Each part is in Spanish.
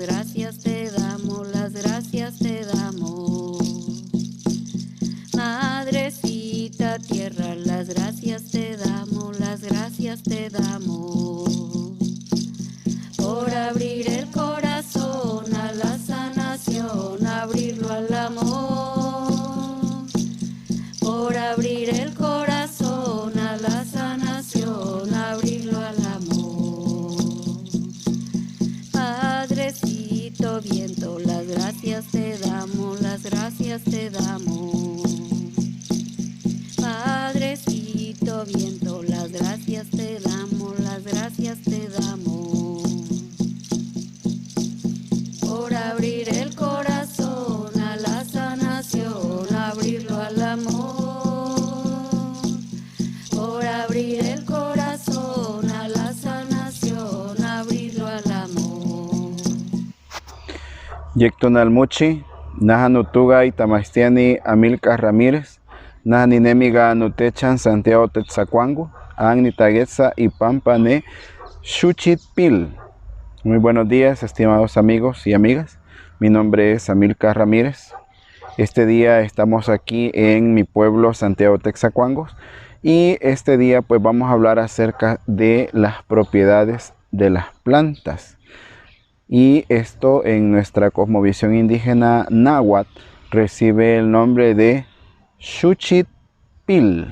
gracias te damos, las gracias te damos. Madrecita tierra, las gracias te damos, las gracias te damos. Por abrir el corazón a la sanación, abrirlo al amor. Por abrir el corazón a la sanación, abrirlo al amor. Padrecito viento, las gracias te damos, las gracias te damos. Padrecito viento, las gracias te damos, las gracias te damos. Por abrir el corazón a la sanación, abrirlo al amor. Por abrir el corazón a la sanación, abrirlo al amor. Yectonalmuchi, Najanutuga y Tamastiani Amilcar Ramírez, Najaninemiga Nutechan Santiago Tetzacuango, Agnitaguetza y Pampane Xuchitpil. Muy buenos días, estimados amigos y amigas. Mi nombre es Amilcar Ramírez. Este día estamos aquí en mi pueblo Santiago Tetzacuangos y este día pues vamos a hablar acerca de las propiedades de las plantas. Y esto en nuestra cosmovisión indígena náhuatl recibe el nombre de Xuchitpil.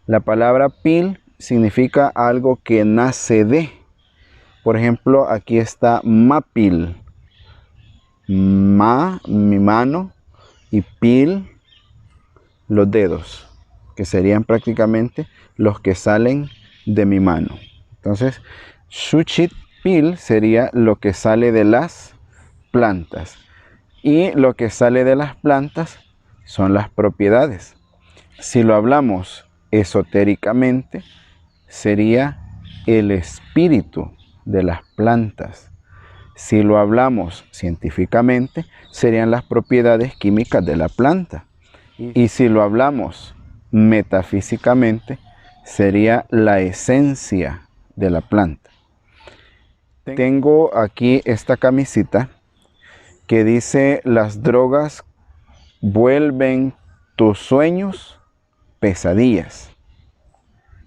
La palabra pil significa algo que nace de. Por ejemplo, aquí está mapil. Ma, mi mano, y pil, los dedos, que serían prácticamente los que salen de mi mano. Entonces, Xuchitpil sería lo que sale de las plantas. Y lo que sale de las plantas son las propiedades. Si lo hablamos esotéricamente, sería el espíritu de las plantas. Si lo hablamos científicamente, serían las propiedades químicas de la planta. Y si lo hablamos metafísicamente, sería la esencia de la planta. Tengo aquí esta camisita que dice: las drogas vuelven tus sueños pesadillas.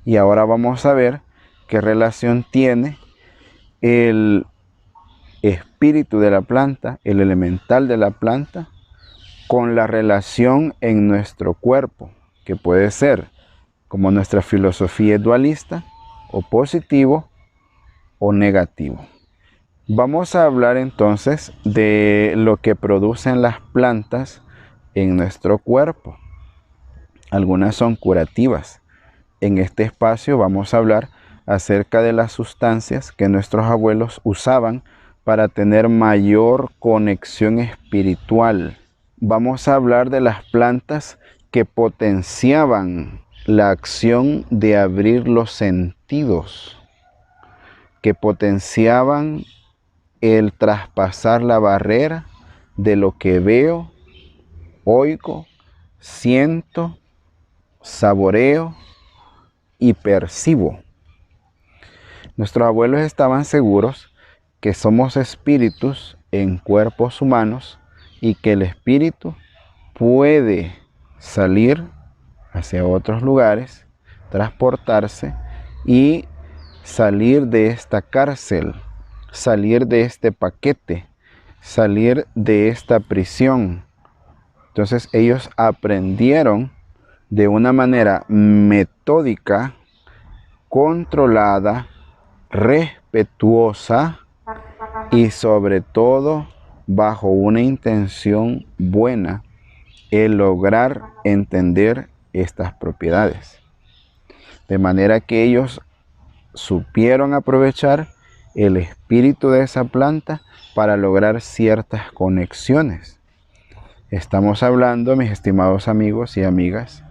Y ahora vamos a ver qué relación tiene el espíritu de la planta, el elemental de la planta, con la relación en nuestro cuerpo, que puede ser, como nuestra filosofía es dualista, o positivo o negativo. Vamos a hablar entonces de lo que producen las plantas en nuestro cuerpo. Algunas son curativas. En este espacio vamos a hablar acerca de las sustancias que nuestros abuelos usaban para tener mayor conexión espiritual. Vamos a hablar de las plantas que potenciaban la acción de abrir los sentidos, que potenciaban el traspasar la barrera de lo que veo, oigo, siento, saboreo y percibo. Nuestros abuelos estaban seguros que somos espíritus en cuerpos humanos y que el espíritu puede salir hacia otros lugares, transportarse y salir de esta cárcel, salir de este paquete, salir de esta prisión. Entonces ellos aprendieron de una manera metódica, controlada, respetuosa y sobre todo bajo una intención buena, el lograr entender estas propiedades. De manera que ellos supieron aprovechar el espíritu de esa planta para lograr ciertas conexiones. Estamos hablando, mis estimados amigos y amigas,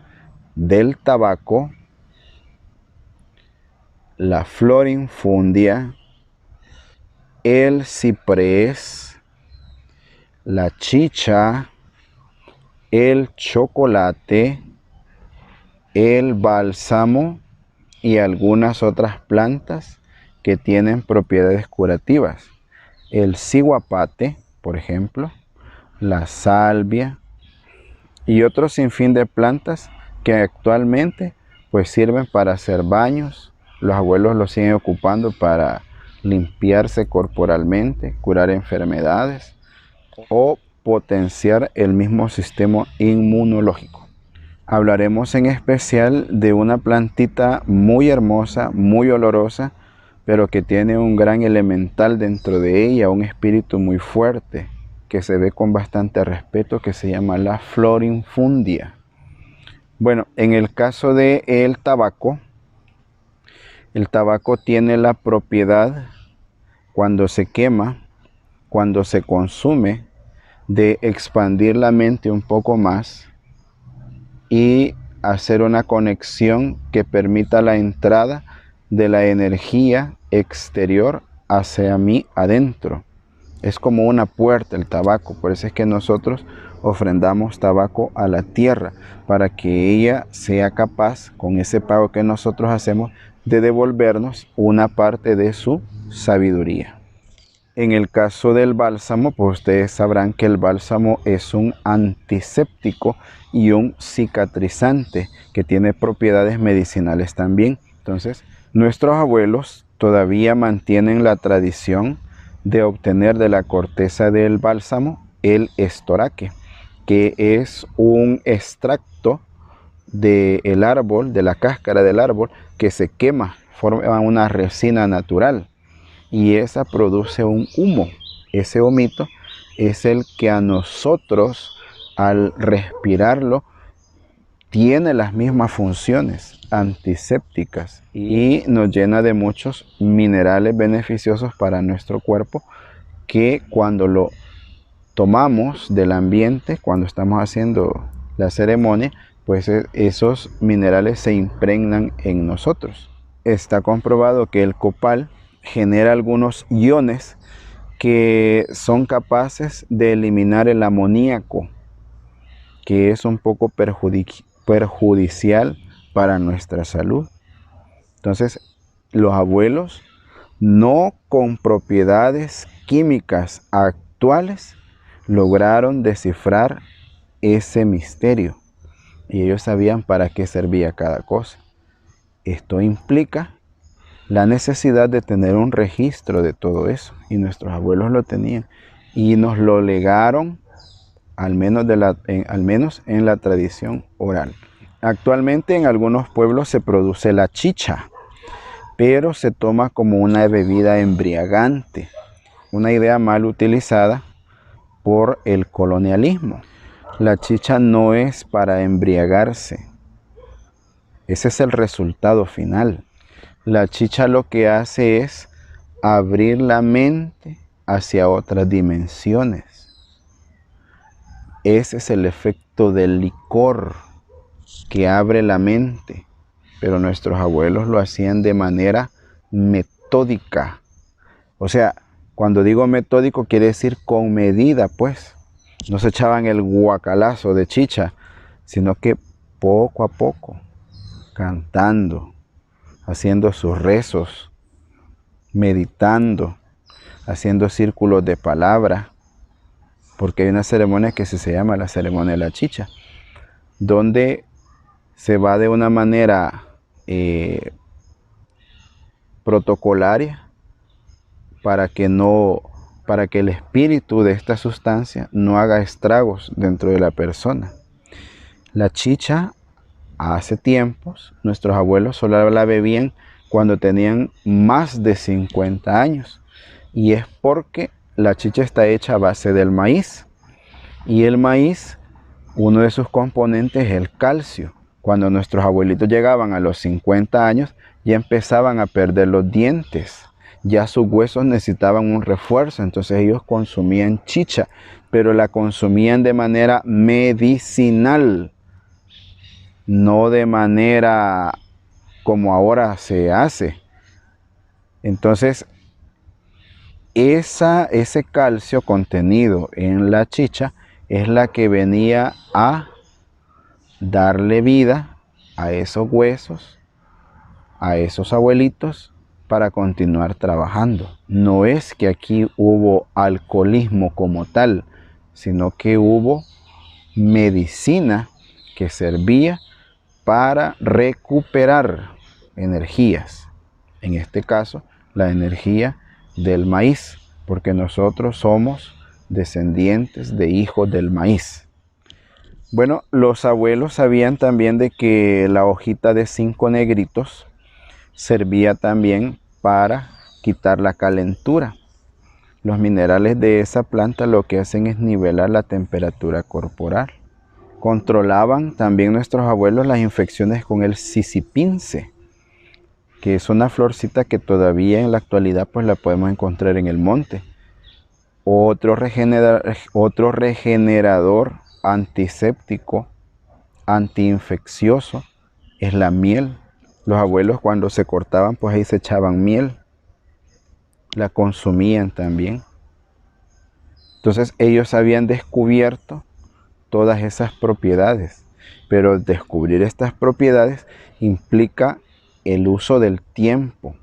del tabaco, la florinfundia, el ciprés, la chicha, el chocolate, el bálsamo y algunas otras plantas que tienen propiedades curativas. el ciguapate, por ejemplo, la salvia y otro sinfín de plantas que actualmente pues sirven para hacer baños. Los abuelos los siguen ocupando para limpiarse corporalmente, curar enfermedades o potenciar el mismo sistema inmunológico. Hablaremos en especial de una plantita muy hermosa, muy olorosa, pero que tiene un gran elemental dentro de ella, un espíritu muy fuerte, que se ve con bastante respeto, que se llama la florinfundia. Bueno, en el caso del tabaco, el tabaco tiene la propiedad, cuando se quema, cuando se consume, de expandir la mente un poco más y hacer una conexión que permita la entrada de la energía exterior hacia mí adentro. Es como una puerta el tabaco, por eso es que nosotros ofrendamos tabaco a la tierra, para que ella sea capaz, con ese pago que nosotros hacemos, de devolvernos una parte de su sabiduría. En el caso del bálsamo, pues ustedes sabrán que el bálsamo es un antiséptico y un cicatrizante que tiene propiedades medicinales también. Entonces, nuestros abuelos todavía mantienen la tradición de obtener de la corteza del bálsamo el estoraque, que es un extracto del árbol, de la cáscara del árbol, que se quema, forma una resina natural y esa produce un humo. Ese humito es el que a nosotros, al respirarlo, tiene las mismas funciones antisépticas y nos llena de muchos minerales beneficiosos para nuestro cuerpo, que cuando lo tomamos del ambiente, cuando estamos haciendo la ceremonia, pues esos minerales se impregnan en nosotros. Está comprobado que el copal genera algunos iones que son capaces de eliminar el amoníaco, que es un poco perjudicial para nuestra salud. Entonces, los abuelos, no con propiedades químicas actuales, lograron descifrar ese misterio y ellos sabían para qué servía cada cosa. Esto implica la necesidad de tener un registro de todo eso, y nuestros abuelos lo tenían y nos lo legaron, al menos en la tradición oral. Actualmente en algunos pueblos se produce la chicha, pero se toma como una bebida embriagante, una idea mal utilizada por el colonialismo. La chicha no es para embriagarse, ese es el resultado final. La chicha lo que hace es abrir la mente hacia otras dimensiones. Ese es el efecto del licor, que abre la mente. Pero nuestros abuelos lo hacían de manera metódica. O sea, cuando digo metódico quiere decir con medida, pues. No se echaban el guacalazo de chicha, sino que poco a poco, cantando, haciendo sus rezos, meditando, haciendo círculos de palabra, porque hay una ceremonia que se llama la ceremonia de la chicha, donde se va de una manera protocolaria para que el espíritu de esta sustancia no haga estragos dentro de la persona. La chicha, hace tiempos, nuestros abuelos solo la bebían cuando tenían más de 50 años. Y es porque la chicha está hecha a base del maíz. Y el maíz, uno de sus componentes es el calcio. Cuando nuestros abuelitos llegaban a los 50 años, ya empezaban a perder los dientes. Ya sus huesos necesitaban un refuerzo. Entonces ellos consumían chicha, pero la consumían de manera medicinal, no de manera como ahora se hace. Entonces, ese calcio contenido en la chicha es la que venía a darle vida a esos huesos, a esos abuelitos, para continuar trabajando. No es que aquí hubo alcoholismo como tal, sino que hubo medicina que servía para recuperar energías. En este caso, la energía del maíz, porque nosotros somos descendientes de hijos del maíz. Bueno, los abuelos sabían también de que la hojita de 5 negritos servía también para quitar la calentura. Los minerales de esa planta lo que hacen es nivelar la temperatura corporal. Controlaban también nuestros abuelos las infecciones con el sisipince, que es una florcita que todavía en la actualidad pues la podemos encontrar en el monte. Otro regenerador antiséptico, antiinfeccioso, es la miel. Los abuelos cuando se cortaban pues ahí se echaban miel, la consumían también. Entonces ellos habían descubierto todas esas propiedades, pero descubrir estas propiedades implica el uso del tiempo,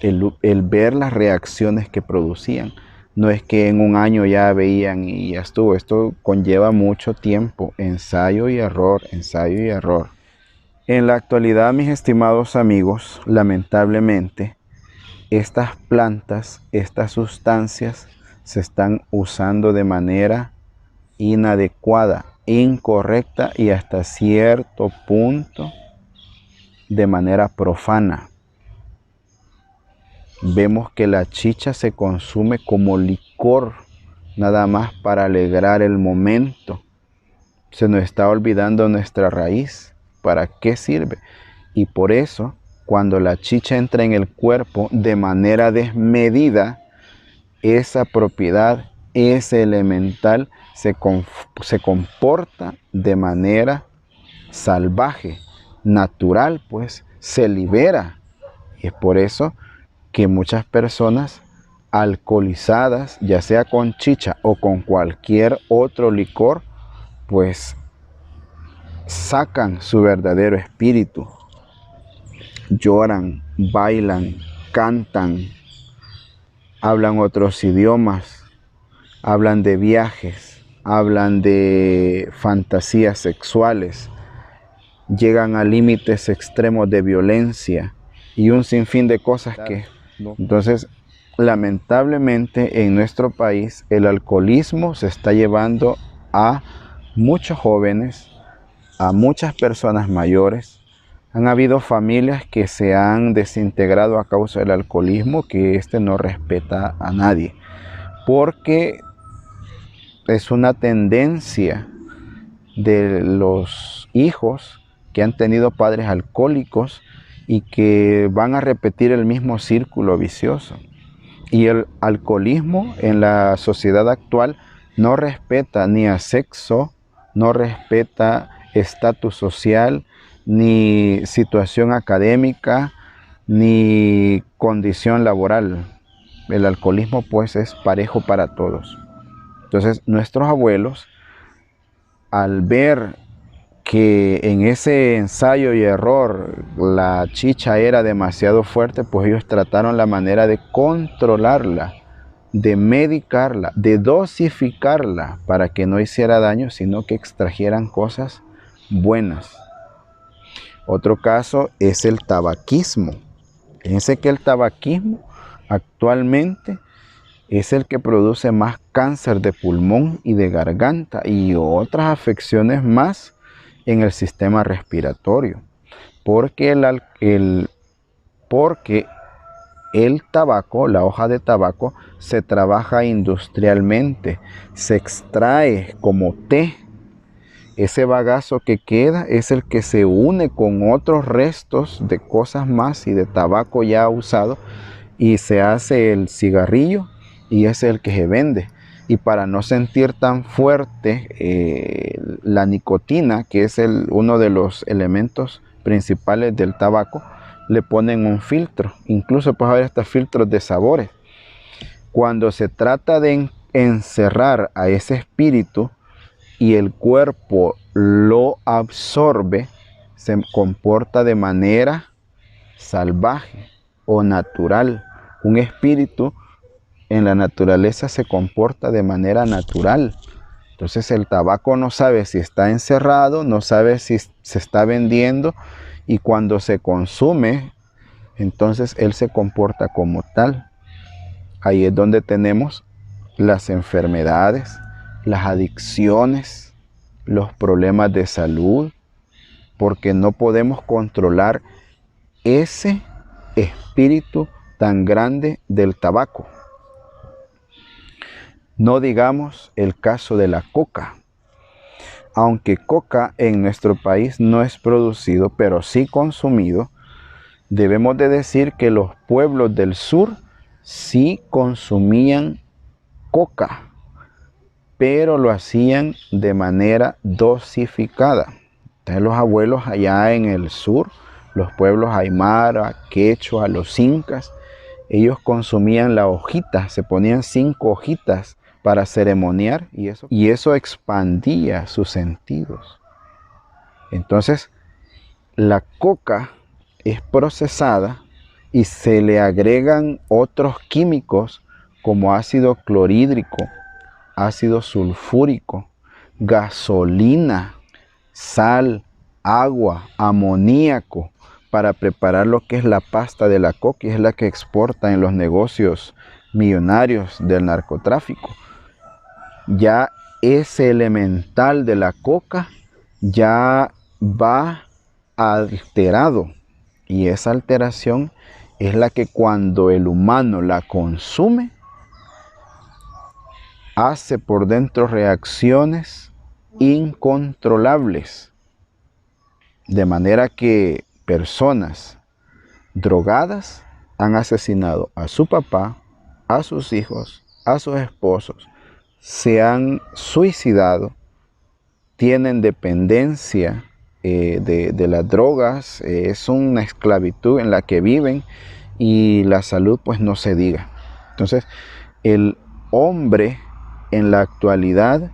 el ver las reacciones que producían. No es que en un año ya veían y ya estuvo. Esto conlleva mucho tiempo, ensayo y error, ensayo y error. En la actualidad, mis estimados amigos, lamentablemente, estas plantas, estas sustancias se están usando de manera inadecuada, incorrecta y hasta cierto punto de manera profana. Vemos que la chicha se consume como licor, nada más para alegrar el momento. Se nos está olvidando nuestra raíz. ¿Para qué sirve? Y por eso, cuando la chicha entra en el cuerpo de manera desmedida, esa propiedad, ese elemental, se comporta de manera salvaje, natural, pues se libera. Y es por eso que muchas personas alcoholizadas, ya sea con chicha o con cualquier otro licor, pues sacan su verdadero espíritu. Lloran, bailan, cantan, hablan otros idiomas, hablan de viajes, hablan de fantasías sexuales, llegan a límites extremos de violencia y un sinfín de cosas que... Entonces, lamentablemente en nuestro país el alcoholismo se está llevando a muchos jóvenes, a muchas personas mayores. Han habido familias que se han desintegrado a causa del alcoholismo, que este no respeta a nadie, porque es una tendencia de los hijos que han tenido padres alcohólicos y que van a repetir el mismo círculo vicioso. Y el alcoholismo en la sociedad actual no respeta ni a sexo, no respeta estatus social, ni situación académica, ni condición laboral. El alcoholismo pues es parejo para todos. Entonces nuestros abuelos, al ver que en ese ensayo y error la chicha era demasiado fuerte, pues ellos trataron la manera de controlarla, de medicarla, de dosificarla para que no hiciera daño, sino que extrajeran cosas buenas. Otro caso es el tabaquismo. Fíjense que el tabaquismo actualmente es el que produce más cáncer de pulmón y de garganta y otras afecciones más en el sistema respiratorio, porque el tabaco, la hoja de tabaco, se trabaja industrialmente, se extrae como té. Ese bagazo que queda es el que se une con otros restos de cosas más y de tabaco ya usado y se hace el cigarrillo y es el que se vende. Y para no sentir tan fuerte la nicotina, que es uno de los elementos principales del tabaco, le ponen un filtro. Incluso puede haber hasta filtros de sabores. Cuando se trata de encerrar a ese espíritu y el cuerpo lo absorbe, se comporta de manera salvaje. o natural. Un espíritu en la naturaleza se comporta de manera natural. Entonces el tabaco no sabe si está encerrado, no sabe si se está vendiendo, y cuando se consume, entonces él se comporta como tal. Ahí es donde tenemos las enfermedades, las adicciones, los problemas de salud, porque no podemos controlar ese espíritu tan grande del tabaco. No digamos el caso de la coca. Aunque coca en nuestro país no es producido, pero sí consumido, debemos de decir que los pueblos del sur sí consumían coca, pero lo hacían de manera dosificada. Entonces los abuelos allá en el sur, los pueblos aymara, quechua, los incas, ellos consumían la hojita, se ponían 5 hojitas para ceremoniar, y eso expandía sus sentidos. Entonces, la coca es procesada y se le agregan otros químicos como ácido clorhídrico, ácido sulfúrico, gasolina, sal, agua, amoníaco, para preparar lo que es la pasta de la coca, y es la que exporta en los negocios millonarios del narcotráfico. Ya ese elemental de la coca ya va alterado, y esa alteración es la que cuando el humano la consume hace por dentro reacciones incontrolables, de manera que personas drogadas han asesinado a su papá, a sus hijos, a sus esposos, se han suicidado, tienen dependencia de las drogas, es una esclavitud en la que viven, y la salud pues no se diga. Entonces el hombre en la actualidad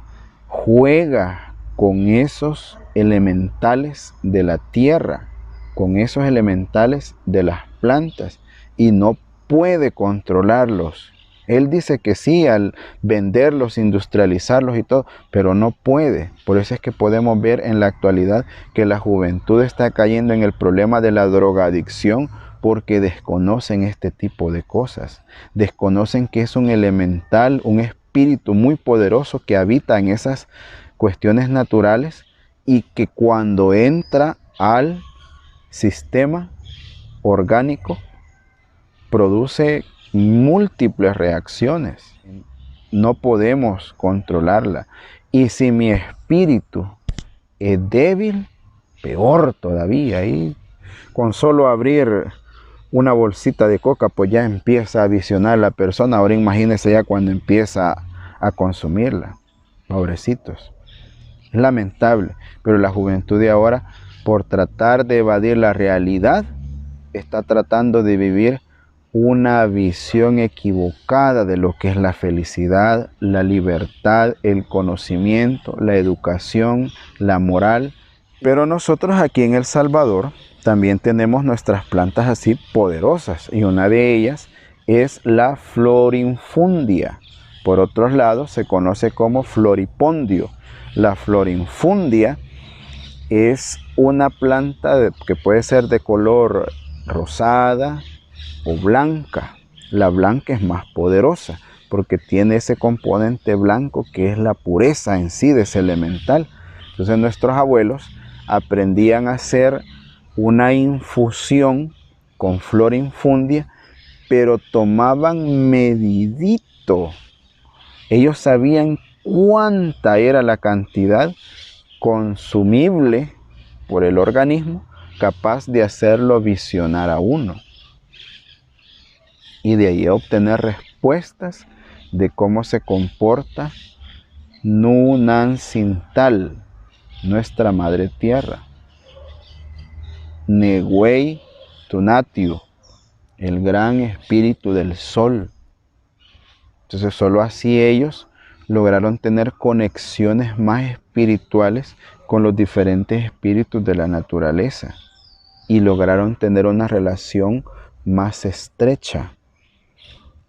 juega con esos elementales de la tierra, con esos elementales de las plantas, y no puede controlarlos. Él dice que sí al venderlos, industrializarlos y todo, pero no puede. Por eso es que podemos ver en la actualidad que la juventud está cayendo en el problema de la drogadicción, porque desconocen este tipo de cosas. Desconocen que es un elemental, un espíritu muy poderoso que habita en esas cuestiones naturales, y que cuando entra al sistema orgánico produce múltiples reacciones. No podemos controlarla. Y si mi espíritu es débil, peor todavía. Y con solo abrir una bolsita de coca, pues ya empieza a visionar la persona. Ahora imagínense ya cuando empieza a consumirla. Pobrecitos. Es lamentable, pero la juventud de ahora, por tratar de evadir la realidad, está tratando de vivir una visión equivocada de lo que es la felicidad, la libertad, el conocimiento, la educación, la moral. Pero nosotros aquí en El Salvador también tenemos nuestras plantas así poderosas, y una de ellas es la florinfundia. Por otros lados se conoce como floripondio. La florinfundia es una planta que puede ser de color rosada o blanca. La blanca es más poderosa porque tiene ese componente blanco que es la pureza en sí de ese elemental. Entonces nuestros abuelos aprendían a hacer una infusión con florinfundia, pero tomaban medidito. Ellos sabían cuánta era la cantidad consumible por el organismo, capaz de hacerlo visionar a uno, y de ahí obtener respuestas de cómo se comporta Nunancintal, nuestra madre tierra, Nehuey Tunatio, el gran espíritu del sol. Entonces solo así ellos lograron tener conexiones más espirituales con los diferentes espíritus de la naturaleza, y lograron tener una relación más estrecha.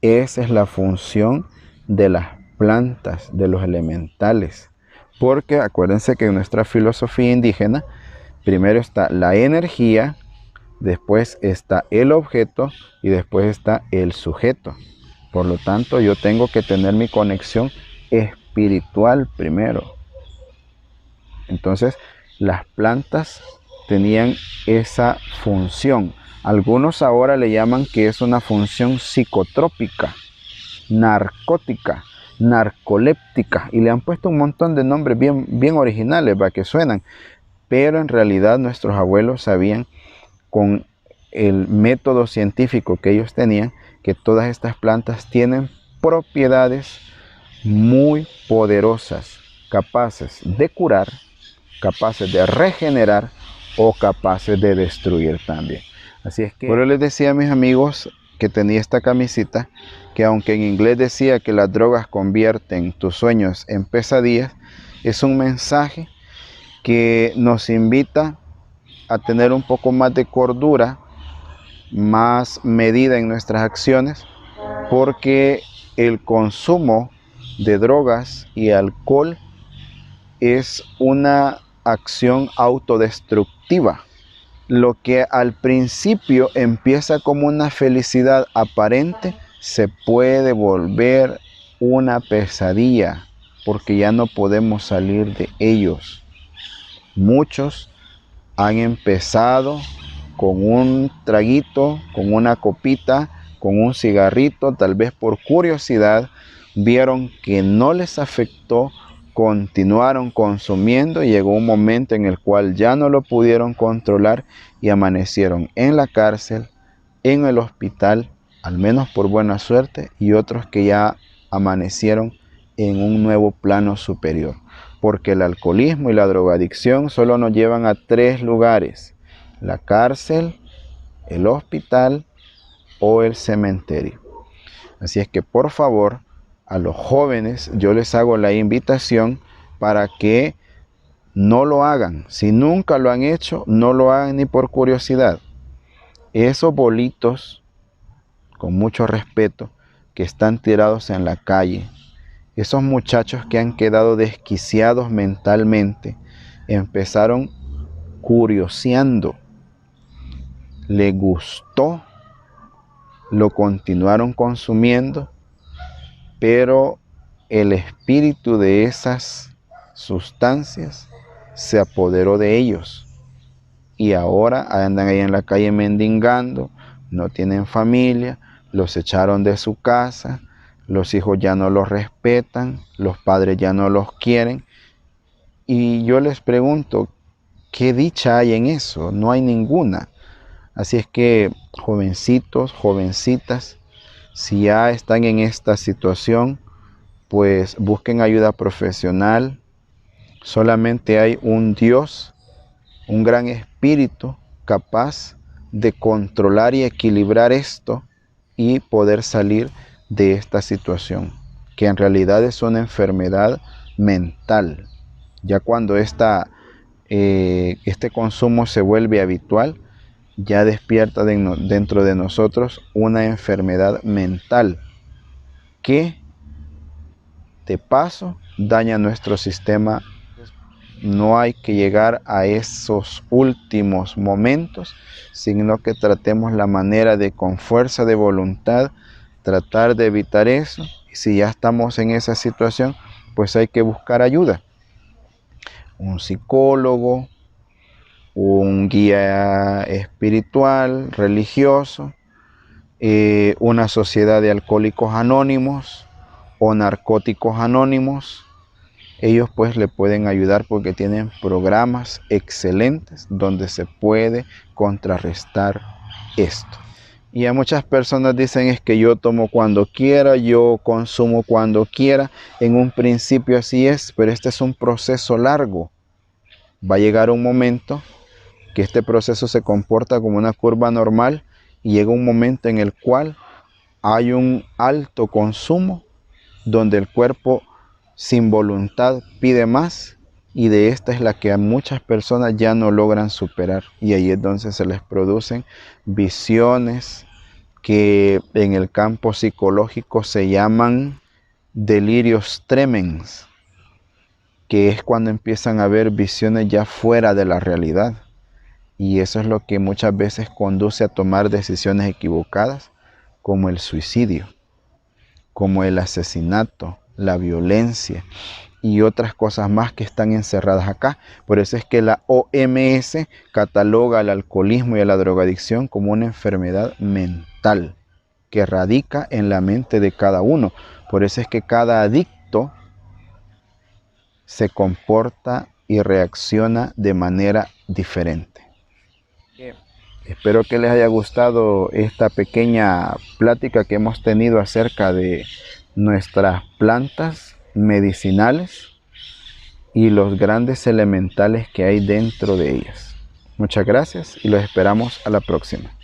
Esa es la función de las plantas, de los elementales. Porque acuérdense que en nuestra filosofía indígena, primero está la energía, después está el objeto y después está el sujeto. Por lo tanto, yo tengo que tener mi conexión espiritual primero. Entonces, las plantas tenían esa función. Algunos ahora le llaman que es una función psicotrópica, narcótica, narcoléptica, y le han puesto un montón de nombres bien originales para que suenan, pero en realidad nuestros abuelos sabían con el método científico que ellos tenían que todas estas plantas tienen propiedades muy poderosas, capaces de curar, capaces de regenerar o capaces de destruir también. Así es que, por eso les decía a mis amigos que tenía esta camisita, que aunque en inglés decía que las drogas convierten tus sueños en pesadillas, es un mensaje que nos invita a tener un poco más de cordura, más medida en nuestras acciones, porque el consumo de drogas y alcohol es una acción autodestructiva. Lo que al principio empieza como una felicidad aparente se puede volver una pesadilla porque ya no podemos salir de ellos. Muchos han empezado con un traguito, con una copita, con un cigarrito, tal vez por curiosidad, vieron que no les afectó, continuaron consumiendo y llegó un momento en el cual ya no lo pudieron controlar y amanecieron en la cárcel, en el hospital, al menos por buena suerte, y otros que ya amanecieron en un nuevo plano superior. Porque el alcoholismo y la drogadicción solo nos llevan a 3 lugares: la cárcel, el hospital o el cementerio. Así es que por favor, a los jóvenes yo les hago la invitación para que no lo hagan. Si nunca lo han hecho, no lo hagan ni por curiosidad. Esos bolitos, con mucho respeto, que están tirados en la calle, esos muchachos que han quedado desquiciados mentalmente, empezaron curioseando, les gustó, lo continuaron consumiendo, pero el espíritu de esas sustancias se apoderó de ellos y ahora andan ahí en la calle mendigando, no tienen familia, los echaron de su casa, los hijos ya no los respetan, los padres ya no los quieren. Y yo les pregunto, ¿qué dicha hay en eso? No hay ninguna. Así es que, jovencitos, jovencitas, si ya están en esta situación, pues busquen ayuda profesional. Solamente hay un Dios, un gran espíritu capaz de controlar y equilibrar esto y poder salir de esta situación, que en realidad es una enfermedad mental. Ya cuando este consumo se vuelve habitual, ya despierta dentro de nosotros una enfermedad mental que de paso daña nuestro sistema. No hay que llegar a esos últimos momentos, sino que tratemos la manera de, con fuerza de voluntad, tratar de evitar eso. Y si ya estamos en esa situación, pues hay que buscar ayuda. Un psicólogo, un guía espiritual, religioso, una sociedad de alcohólicos anónimos o narcóticos anónimos. Ellos pues le pueden ayudar porque tienen programas excelentes donde se puede contrarrestar esto. Y a muchas personas dicen es que yo tomo cuando quiera, yo consumo cuando quiera. En un principio así es, pero este es un proceso largo. Va a llegar un momento que este proceso se comporta como una curva normal y llega un momento en el cual hay un alto consumo donde el cuerpo sin voluntad pide más, y de esta es la que a muchas personas ya no logran superar, y ahí es donde se les producen visiones, que en el campo psicológico se llaman delirios tremens, que es cuando empiezan a haber visiones ya fuera de la realidad. Y eso es lo que muchas veces conduce a tomar decisiones equivocadas, como el suicidio, como el asesinato, la violencia y otras cosas más que están encerradas acá. Por eso es que la OMS cataloga al alcoholismo y a la drogadicción como una enfermedad mental que radica en la mente de cada uno. Por eso es que cada adicto se comporta y reacciona de manera diferente. Espero que les haya gustado esta pequeña plática que hemos tenido acerca de nuestras plantas medicinales y los grandes elementales que hay dentro de ellas. Muchas gracias y los esperamos a la próxima.